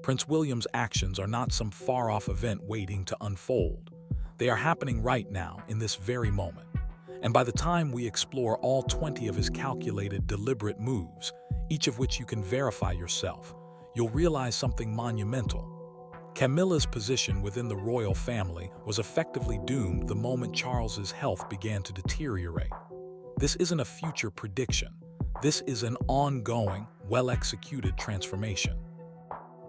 Prince William's actions are not some far-off event waiting to unfold. They are happening right now, in this very moment. And by the time we explore all 20 of his calculated, deliberate moves, each of which you can verify yourself, you'll realize something monumental. Camilla's position within the royal family was effectively doomed the moment Charles's health began to deteriorate. This isn't a future prediction. This is an ongoing, well-executed transformation.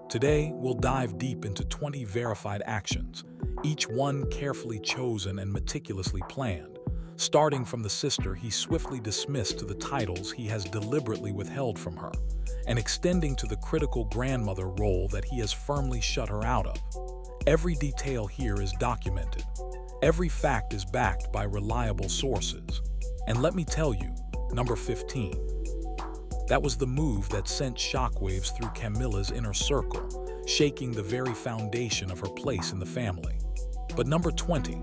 Today, we'll dive deep into 20 verified actions, each one carefully chosen and meticulously planned, starting from the sister he swiftly dismissed to the titles he has deliberately withheld from her, and extending to the critical grandmother role that he has firmly shut her out of. Every detail here is documented. Every fact is backed by reliable sources. And let me tell you, number 15. That was the move that sent shockwaves through Camilla's inner circle, shaking the very foundation of her place in the family. But number 20,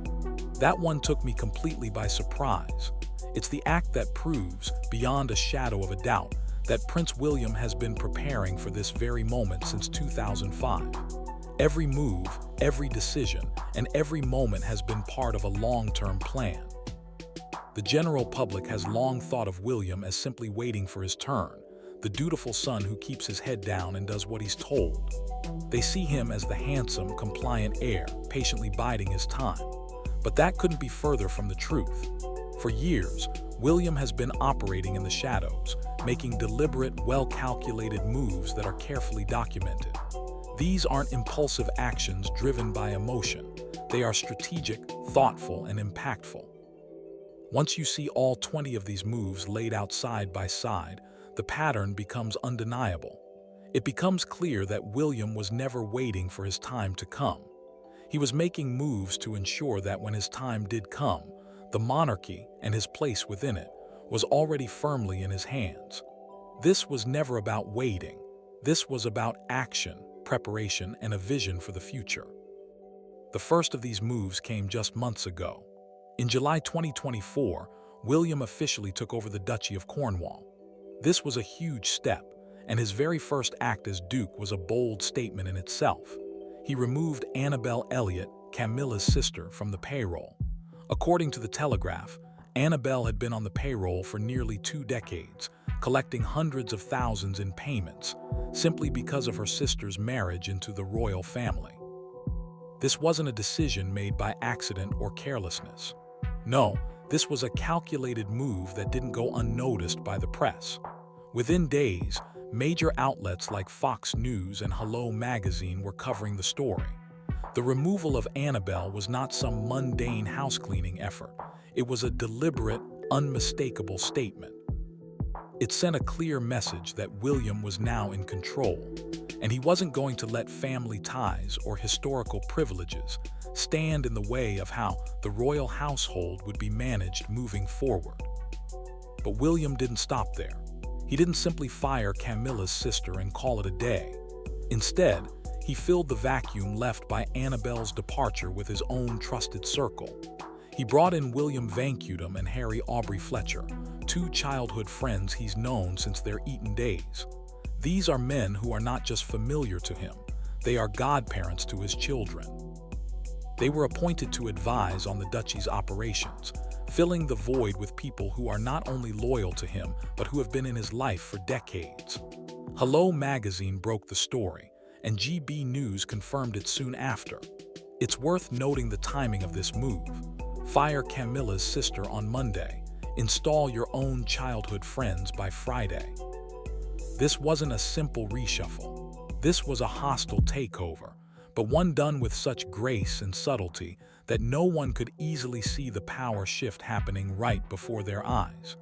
that one took me completely by surprise. It's the act that proves, beyond a shadow of a doubt, that Prince William has been preparing for this very moment since 2005. Every move, every decision, and every moment has been part of a long-term plan. The general public has long thought of William as simply waiting for his turn, the dutiful son who keeps his head down and does what he's told. They see him as the handsome, compliant heir, patiently biding his time. But that couldn't be further from the truth. For years, William has been operating in the shadows, making deliberate, well-calculated moves that are carefully documented. These aren't impulsive actions driven by emotion. They are strategic, thoughtful, and impactful. Once you see all 20 of these moves laid out side by side, the pattern becomes undeniable. It becomes clear that William was never waiting for his time to come. He was making moves to ensure that when his time did come, the monarchy and his place within it was already firmly in his hands. This was never about waiting. This was about action, preparation, and a vision for the future. The first of these moves came just months ago. In July 2024, William officially took over the Duchy of Cornwall. This was a huge step, and his very first act as Duke was a bold statement in itself. He removed Annabel Elliot, Camilla's sister, from the payroll. According to the Telegraph, Annabel had been on the payroll for nearly 2 decades, collecting hundreds of thousands in payments, simply because of her sister's marriage into the royal family. This wasn't a decision made by accident or carelessness. No, this was a calculated move that didn't go unnoticed by the press. Within days, major outlets like Fox News and Hello magazine were covering the story. The removal of Annabel was not some mundane housecleaning effort. It was a deliberate, unmistakable statement. It sent a clear message that William was now in control, and he wasn't going to let family ties or historical privileges stand in the way of how the royal household would be managed moving forward. But William didn't stop there. He didn't simply fire Camilla's sister and call it a day. Instead, he filled the vacuum left by Annabel's departure with his own trusted circle. He brought in William Vancudum and Harry Aubrey Fletcher, 2 childhood friends he's known since their Eton days. These are men who are not just familiar to him, they are godparents to his children. They were appointed to advise on the duchy's operations, filling the void with people who are not only loyal to him, but who have been in his life for decades. Hello magazine broke the story, and GB News confirmed it soon after. It's worth noting the timing of this move. Fire Camilla's sister on Monday. Install your own childhood friends by Friday. This wasn't a simple reshuffle. This was a hostile takeover, but one done with such grace and subtlety that no one could easily see the power shift happening right before their eyes.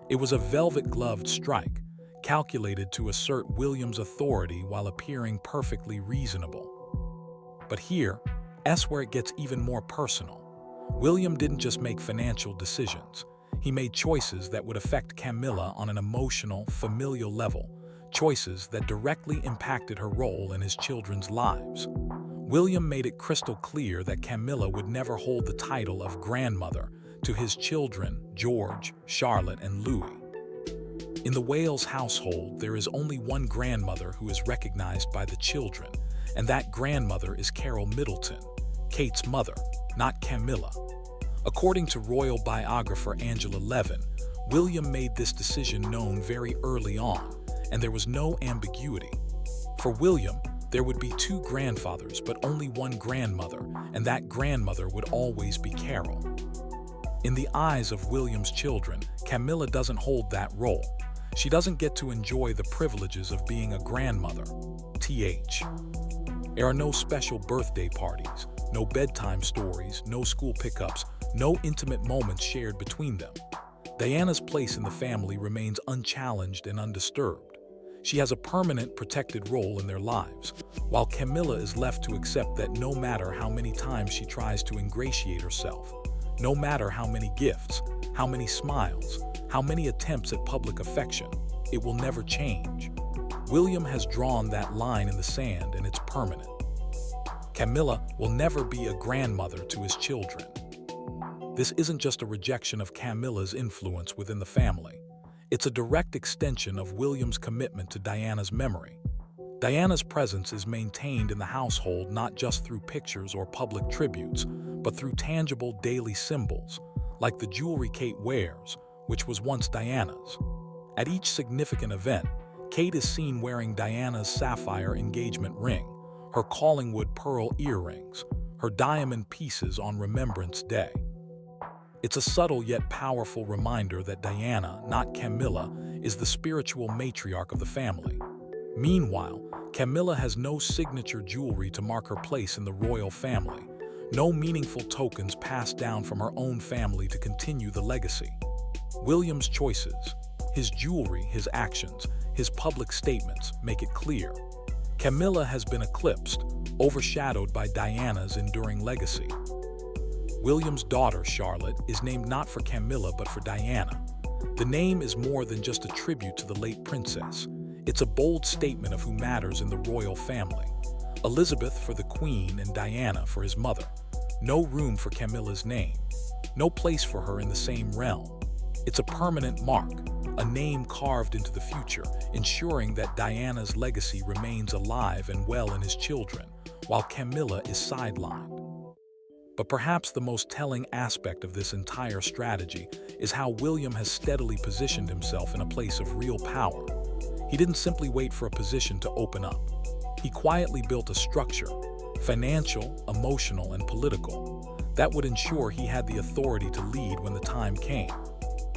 It was a velvet-gloved strike, calculated to assert William's authority while appearing perfectly reasonable. But here's where it gets even more personal. William didn't just make financial decisions. He made choices that would affect Camilla on an emotional, familial level, choices that directly impacted her role in his children's lives. William made it crystal clear that Camilla would never hold the title of grandmother to his children, George, Charlotte, and Louis. In the Wales household, there is only one grandmother who is recognized by the children, and that grandmother is Carol Middleton, Kate's mother, not Camilla. According to royal biographer Angela Levin, William made this decision known very early on, and there was no ambiguity. For William, there would be two grandfathers but only one grandmother, and that grandmother would always be Carol. In the eyes of William's children, Camilla doesn't hold that role. She doesn't get to enjoy the privileges of being a grandmother. There are no special birthday parties, no bedtime stories, no school pickups, no intimate moments shared between them. Diana's place in the family remains unchallenged and undisturbed. She has a permanent, protected role in their lives, while Camilla is left to accept that no matter how many times she tries to ingratiate herself, no matter how many gifts, how many smiles, how many attempts at public affection, it will never change. William has drawn that line in the sand, and it's permanent. Camilla will never be a grandmother to his children. This isn't just a rejection of Camilla's influence within the family. It's a direct extension of William's commitment to Diana's memory. Diana's presence is maintained in the household not just through pictures or public tributes, but through tangible daily symbols, like the jewelry Kate wears, which was once Diana's. At each significant event, Kate is seen wearing Diana's sapphire engagement ring, her Collingwood pearl earrings, her diamond pieces on Remembrance Day. It's a subtle yet powerful reminder that Diana, not Camilla, is the spiritual matriarch of the family. Meanwhile, Camilla has no signature jewelry to mark her place in the royal family, no meaningful tokens passed down from her own family to continue the legacy. William's choices, his jewelry, his actions, his public statements make it clear. Camilla has been eclipsed, overshadowed by Diana's enduring legacy. William's daughter, Charlotte, is named not for Camilla but for Diana. The name is more than just a tribute to the late princess. It's a bold statement of who matters in the royal family. Elizabeth for the Queen and Diana for his mother. No room for Camilla's name. No place for her in the same realm. It's a permanent mark, a name carved into the future, ensuring that Diana's legacy remains alive and well in his children, while Camilla is sidelined. But perhaps the most telling aspect of this entire strategy is how William has steadily positioned himself in a place of real power. He didn't simply wait for a position to open up. He quietly built a structure, financial, emotional, and political, that would ensure he had the authority to lead when the time came.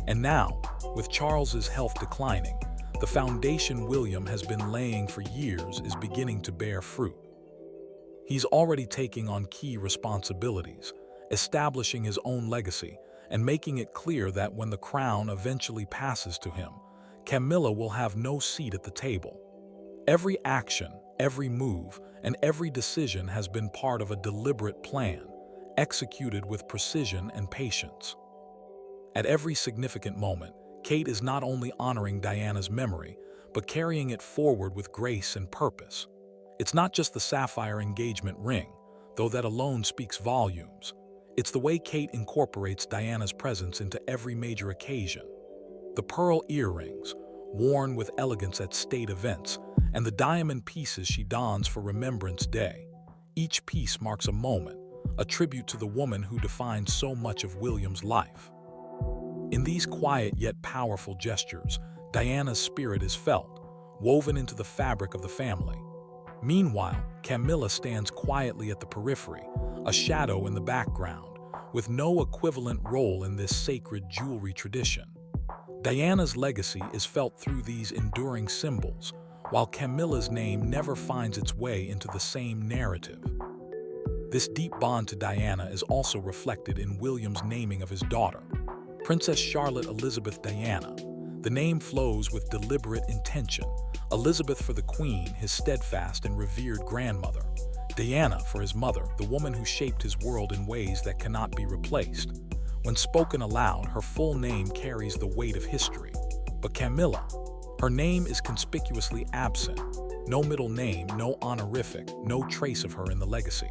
And now, with Charles's health declining, the foundation William has been laying for years is beginning to bear fruit. He's already taking on key responsibilities, establishing his own legacy, and making it clear that when the crown eventually passes to him, Camilla will have no seat at the table. Every action, every move, and every decision has been part of a deliberate plan, executed with precision and patience. At every significant moment, Kate is not only honoring Diana's memory, but carrying it forward with grace and purpose. It's not just the sapphire engagement ring, though that alone speaks volumes. It's the way Kate incorporates Diana's presence into every major occasion. The pearl earrings, worn with elegance at state events, and the diamond pieces she dons for Remembrance Day. Each piece marks a moment, a tribute to the woman who defined so much of William's life. In these quiet yet powerful gestures, Diana's spirit is felt, woven into the fabric of the family. Meanwhile, Camilla stands quietly at the periphery, a shadow in the background, with no equivalent role in this sacred jewelry tradition. Diana's legacy is felt through these enduring symbols, while Camilla's name never finds its way into the same narrative. This deep bond to Diana is also reflected in William's naming of his daughter, Princess Charlotte Elizabeth Diana. The name flows with deliberate intention. Elizabeth for the Queen, his steadfast and revered grandmother. Diana for his mother, the woman who shaped his world in ways that cannot be replaced. When spoken aloud, her full name carries the weight of history. But Camilla, her name is conspicuously absent. No middle name, no honorific, no trace of her in the legacy.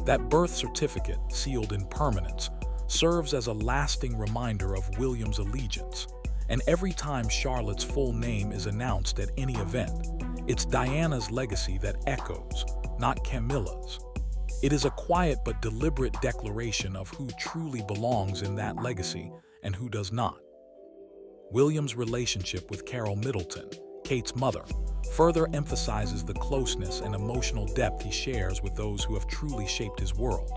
That birth certificate, sealed in permanence, serves as a lasting reminder of William's allegiance. And every time Charlotte's full name is announced at any event, It's Diana's legacy that echoes, not Camilla's. It is a quiet but deliberate declaration of who truly belongs in that legacy and who does not. William's relationship with Carol Middleton, Kate's mother, further emphasizes the closeness and emotional depth he shares with those who have truly shaped his world.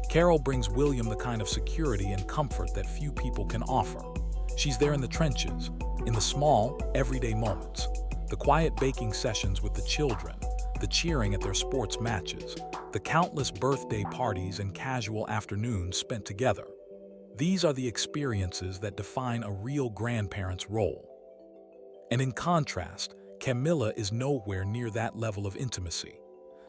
Carol brings William the kind of security and comfort that few people can offer. She's there in the trenches, in the small, everyday moments, the quiet baking sessions with the children, the cheering at their sports matches, the countless birthday parties and casual afternoons spent together. These are the experiences that define a real grandparent's role. And in contrast, Camilla is nowhere near that level of intimacy.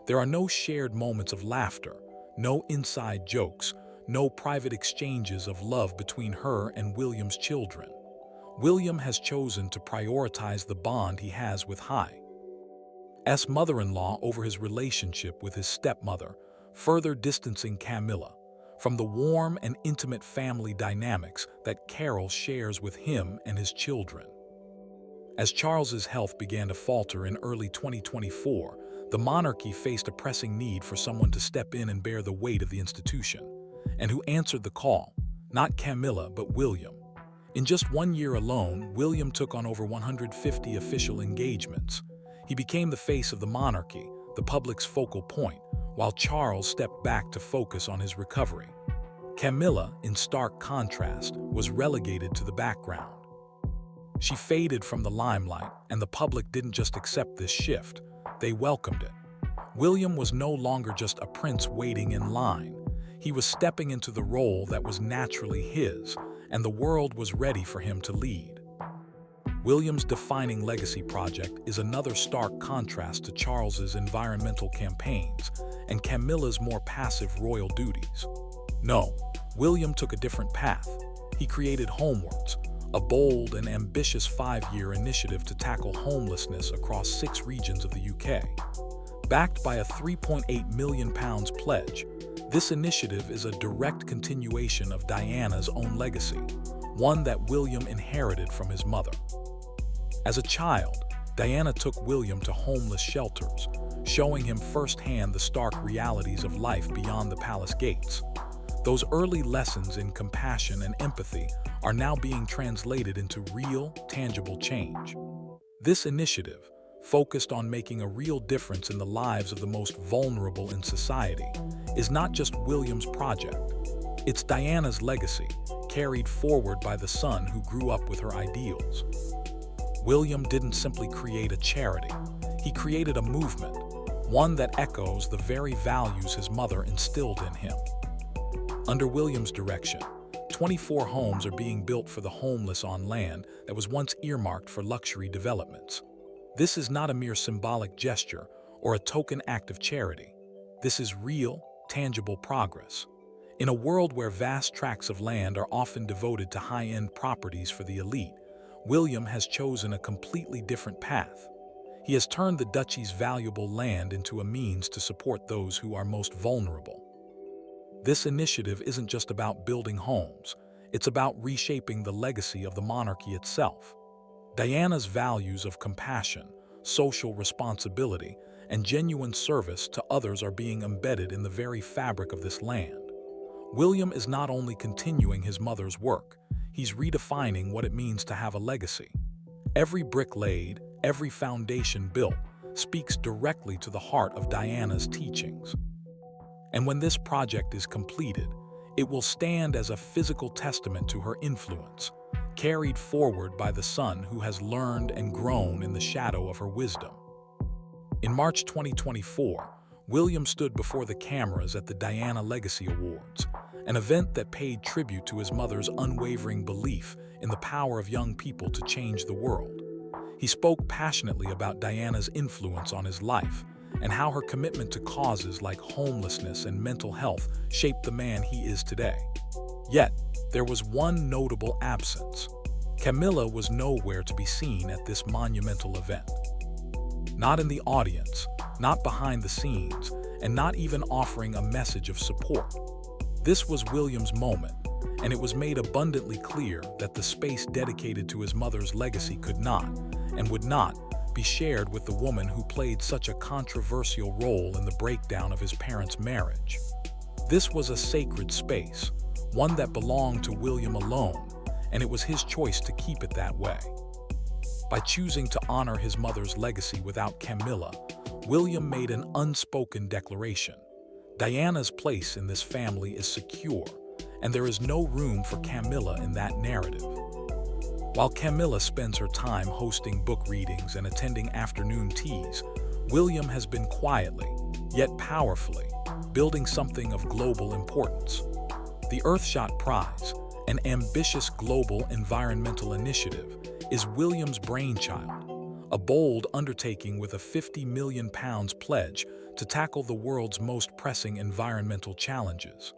There are no shared moments of laughter, no inside jokes, no private exchanges of love between her and William's children. William has chosen to prioritize the bond he has with Hi's mother-in-law over his relationship with his stepmother, further distancing Camilla from the warm and intimate family dynamics that Carol shares with him and his children. As Charles's health began to falter in early 2024, the monarchy faced a pressing need for someone to step in and bear the weight of the institution. And who answered the call? Not Camilla, but William. In just 1 year alone, William took on over 150 official engagements. He became the face of the monarchy, the public's focal point, while Charles stepped back to focus on his recovery. Camilla, in stark contrast, was relegated to the background. She faded from the limelight, and the public didn't just accept this shift, they welcomed it. William was no longer just a prince waiting in line. He was stepping into the role that was naturally his, and the world was ready for him to lead. William's defining legacy project is another stark contrast to Charles's environmental campaigns and Camilla's more passive royal duties. No, William took a different path. He created Homewards, a bold and ambitious 5-year initiative to tackle homelessness across 6 regions of the UK. Backed by a £3.8 million pledge, this initiative is a direct continuation of Diana's own legacy, one that William inherited from his mother. As a child, Diana took William to homeless shelters, showing him firsthand the stark realities of life beyond the palace gates. Those early lessons in compassion and empathy are now being translated into real, tangible change. This initiative, focused on making a real difference in the lives of the most vulnerable in society, is not just William's project. It's Diana's legacy, carried forward by the son who grew up with her ideals. William didn't simply create a charity. He created a movement, one that echoes the very values his mother instilled in him. Under William's direction, 24 homes are being built for the homeless on land that was once earmarked for luxury developments. This is not a mere symbolic gesture or a token act of charity. This is real, tangible progress. In a world where vast tracts of land are often devoted to high-end properties for the elite, William has chosen a completely different path. He has turned the duchy's valuable land into a means to support those who are most vulnerable. This initiative isn't just about building homes, it's about reshaping the legacy of the monarchy itself. Diana's values of compassion, social responsibility, and genuine service to others are being embedded in the very fabric of this land. William is not only continuing his mother's work, he's redefining what it means to have a legacy. Every brick laid, every foundation built, speaks directly to the heart of Diana's teachings. And when this project is completed, it will stand as a physical testament to her influence, carried forward by the son who has learned and grown in the shadow of her wisdom. In March 2024, William stood before the cameras at the Diana Legacy Awards, an event that paid tribute to his mother's unwavering belief in the power of young people to change the world. He spoke passionately about Diana's influence on his life and how her commitment to causes like homelessness and mental health shaped the man he is today. Yet, there was one notable absence. Camilla was nowhere to be seen at this monumental event. Not in the audience, not behind the scenes, and not even offering a message of support. This was William's moment, and it was made abundantly clear that the space dedicated to his mother's legacy could not, and would not, be shared with the woman who played such a controversial role in the breakdown of his parents' marriage. This was a sacred space, one that belonged to William alone, and it was his choice to keep it that way. By choosing to honor his mother's legacy without Camilla, William made an unspoken declaration. Diana's place in this family is secure, and there is no room for Camilla in that narrative. While Camilla spends her time hosting book readings and attending afternoon teas, William has been quietly, yet powerfully, building something of global importance. The Earthshot Prize, an ambitious global environmental initiative, is William's brainchild, a bold undertaking with a £50 million pledge to tackle the world's most pressing environmental challenges.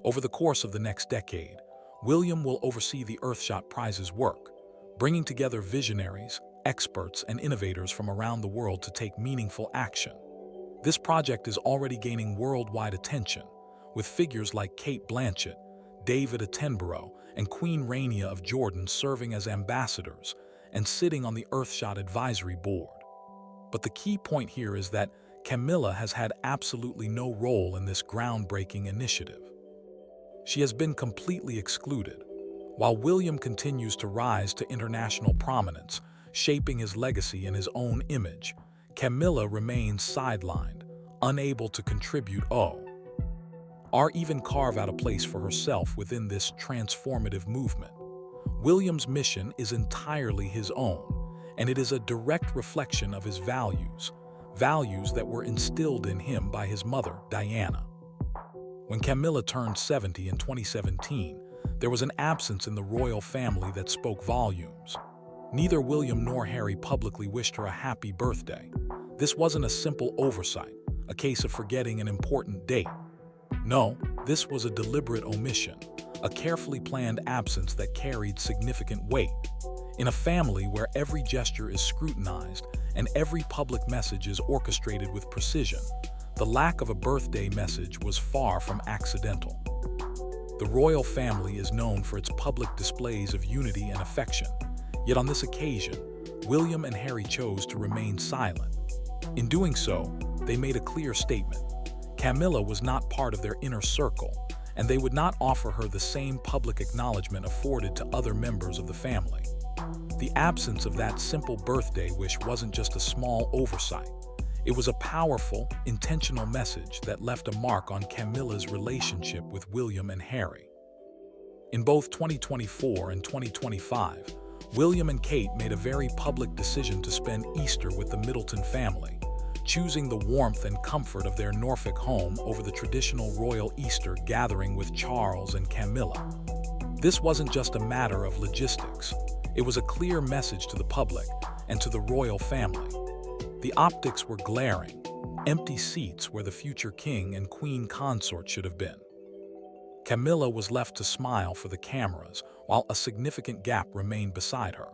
Over the course of the next decade, William will oversee the Earthshot Prize's work, bringing together visionaries, experts, and innovators from around the world to take meaningful action. This project is already gaining worldwide attention, with figures like Kate Blanchett, David Attenborough, and Queen Rania of Jordan serving as ambassadors and sitting on the Earthshot Advisory Board. But the key point here is that Camilla has had absolutely no role in this groundbreaking initiative. She has been completely excluded. While William continues to rise to international prominence, shaping his legacy in his own image, Camilla remains sidelined, unable to contribute or even carve out a place for herself within this transformative movement. William's mission is entirely his own, and it is a direct reflection of his values that were instilled in him by his mother, Diana. When Camilla turned 70 in 2017, there was an absence in the royal family that spoke volumes. Neither William nor Harry publicly wished her a happy birthday. This wasn't a simple oversight, a case of forgetting an important date. No, this was a deliberate omission, a carefully planned absence that carried significant weight. In a family where every gesture is scrutinized and every public message is orchestrated with precision, the lack of a birthday message was far from accidental. The royal family is known for its public displays of unity and affection, yet on this occasion, William and Harry chose to remain silent. In doing so, they made a clear statement. Camilla was not part of their inner circle, and they would not offer her the same public acknowledgement afforded to other members of the family. The absence of that simple birthday wish wasn't just a small oversight. It was a powerful, intentional message that left a mark on Camilla's relationship with William and Harry. In both 2024 and 2025, William and Kate made a very public decision to spend Easter with the Middleton family, choosing the warmth and comfort of their Norfolk home over the traditional royal Easter gathering with Charles and Camilla. This wasn't just a matter of logistics. It was a clear message to the public and to the royal family. The optics were glaring, empty seats where the future king and queen consort should have been. Camilla was left to smile for the cameras, while a significant gap remained beside her.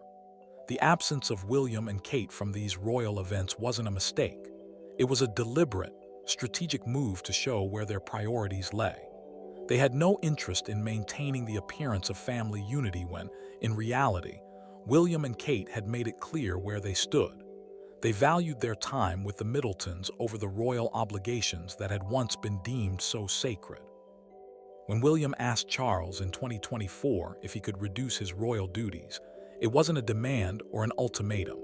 The absence of William and Kate from these royal events wasn't a mistake. It was a deliberate, strategic move to show where their priorities lay. They had no interest in maintaining the appearance of family unity when, in reality, William and Kate had made it clear where they stood. They valued their time with the Middletons over the royal obligations that had once been deemed so sacred. When William asked Charles in 2024 if he could reduce his royal duties, it wasn't a demand or an ultimatum.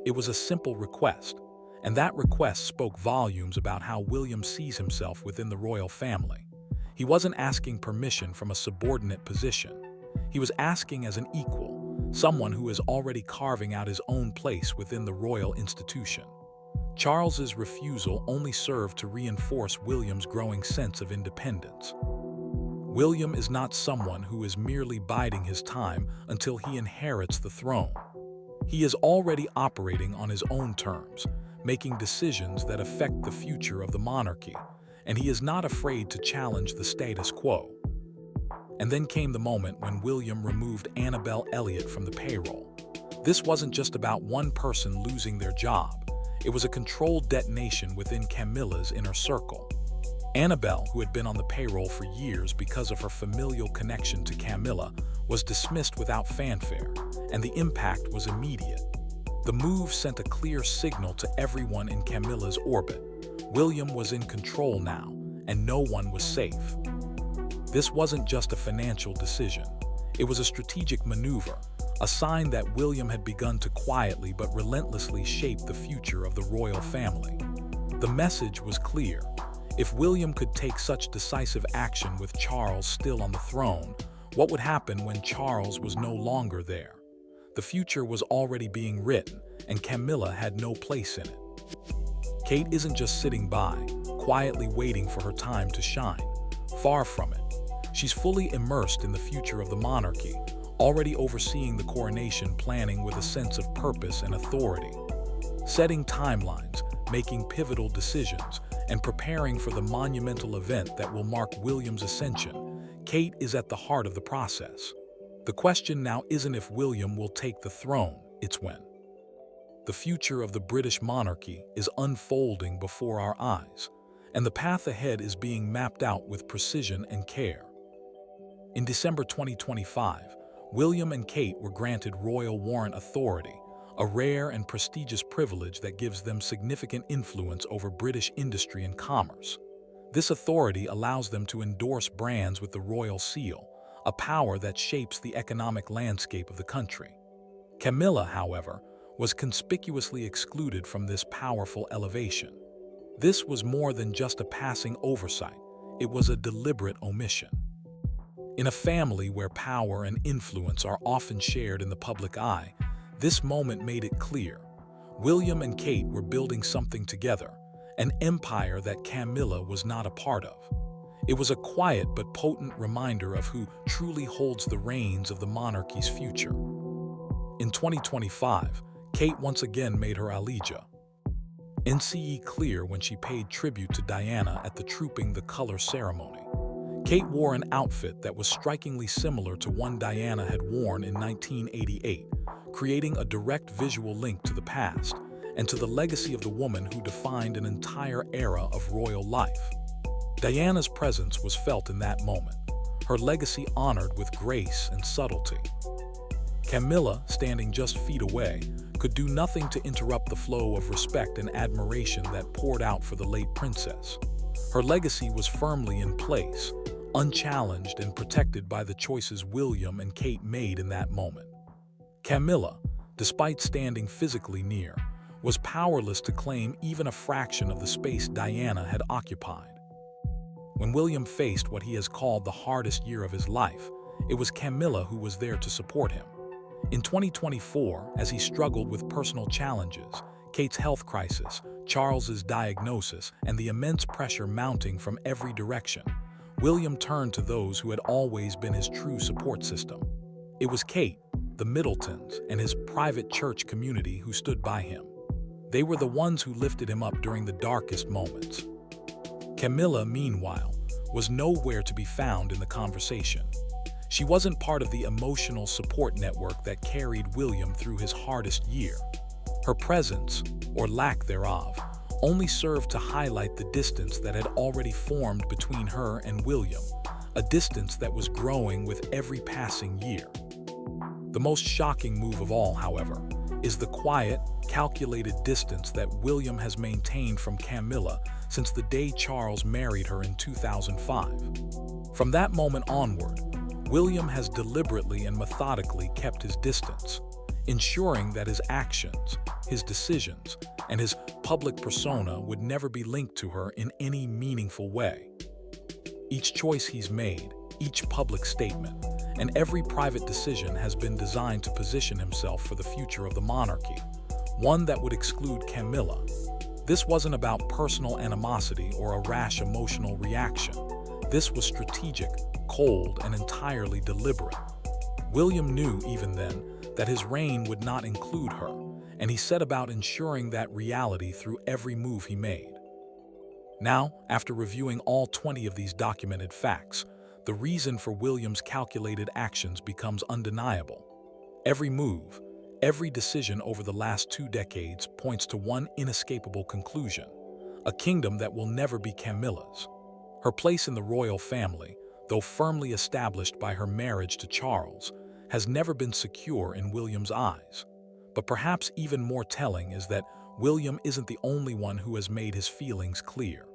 It was a simple request, and that request spoke volumes about how William sees himself within the royal family. He wasn't asking permission from a subordinate position. He was asking as an equal, someone who is already carving out his own place within the royal institution. Charles's refusal only served to reinforce William's growing sense of independence. William is not someone who is merely biding his time until he inherits the throne. He is already operating on his own terms, making decisions that affect the future of the monarchy, and he is not afraid to challenge the status quo. And then came the moment when William removed Annabel Elliott from the payroll. This wasn't just about one person losing their job. It was a controlled detonation within Camilla's inner circle. Annabel, who had been on the payroll for years because of her familial connection to Camilla, was dismissed without fanfare, and the impact was immediate. The move sent a clear signal to everyone in Camilla's orbit. William was in control now, and no one was safe. This wasn't just a financial decision. It was a strategic maneuver, a sign that William had begun to quietly but relentlessly shape the future of the royal family. The message was clear. If William could take such decisive action with Charles still on the throne, what would happen when Charles was no longer there? The future was already being written, and Camilla had no place in it. Kate isn't just sitting by, quietly waiting for her time to shine. Far from it. She's fully immersed in the future of the monarchy, already overseeing the coronation planning with a sense of purpose and authority. Setting timelines, making pivotal decisions, and preparing for the monumental event that will mark William's ascension, Kate is at the heart of the process. The question now isn't if William will take the throne, it's when. The future of the British monarchy is unfolding before our eyes, and the path ahead is being mapped out with precision and care. In December 2025, William and Kate were granted royal warrant authority, a rare and prestigious privilege that gives them significant influence over British industry and commerce. This authority allows them to endorse brands with the royal seal, a power that shapes the economic landscape of the country. Camilla, however, was conspicuously excluded from this powerful elevation. This was more than just a passing oversight, it was a deliberate omission. In a family where power and influence are often shared in the public eye, this moment made it clear. William and Kate were building something together, an empire that Camilla was not a part of. It was a quiet but potent reminder of who truly holds the reins of the monarchy's future. In 2025, Kate once again made her elegia clear when she paid tribute to Diana at the Trooping the Color ceremony. Kate wore an outfit that was strikingly similar to one Diana had worn in 1988, creating a direct visual link to the past and to the legacy of the woman who defined an entire era of royal life. Diana's presence was felt in that moment, her legacy honored with grace and subtlety. Camilla, standing just feet away, could do nothing to interrupt the flow of respect and admiration that poured out for the late princess. Her legacy was firmly in place, unchallenged and protected by the choices William and Kate made in that moment. Camilla, despite standing physically near, was powerless to claim even a fraction of the space Diana had occupied. When William faced what he has called the hardest year of his life, it was Camilla who was there to support him. In 2024, as he struggled with personal challenges, Kate's health crisis, Charles's diagnosis, and the immense pressure mounting from every direction, William turned to those who had always been his true support system. It was Kate, the Middletons, and his private church community who stood by him. They were the ones who lifted him up during the darkest moments. Camilla, meanwhile, was nowhere to be found in the conversation. She wasn't part of the emotional support network that carried William through his hardest year. Her presence, or lack thereof, only served to highlight the distance that had already formed between her and William, a distance that was growing with every passing year. The most shocking move of all, however, is the quiet, calculated distance that William has maintained from Camilla since the day Charles married her in 2005. From that moment onward, William has deliberately and methodically kept his distance, ensuring that his actions, his decisions, and his public persona would never be linked to her in any meaningful way. Each choice he's made, each public statement, and every private decision has been designed to position himself for the future of the monarchy, one that would exclude Camilla. This wasn't about personal animosity or a rash emotional reaction. This was strategic, cold, and entirely deliberate. William knew even then that his reign would not include her, and he set about ensuring that reality through every move he made. Now, after reviewing all 20 of these documented facts, the reason for William's calculated actions becomes undeniable. Every move, every decision over the last 2 decades points to one inescapable conclusion: a kingdom that will never be Camilla's. Her place in the royal family, though firmly established by her marriage to Charles, has never been secure in William's eyes. But perhaps even more telling is that William isn't the only one who has made his feelings clear.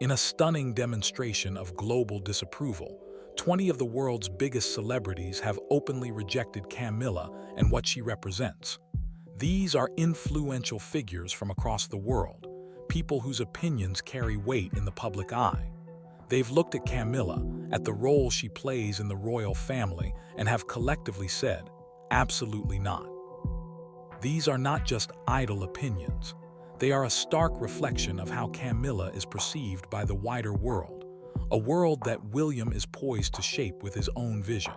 In a stunning demonstration of global disapproval, 20 of the world's biggest celebrities have openly rejected Camilla and what she represents. These are influential figures from across the world, people whose opinions carry weight in the public eye. They've looked at Camilla, at the role she plays in the royal family, and have collectively said, absolutely not. These are not just idle opinions. They are a stark reflection of how Camilla is perceived by the wider world, a world that William is poised to shape with his own vision.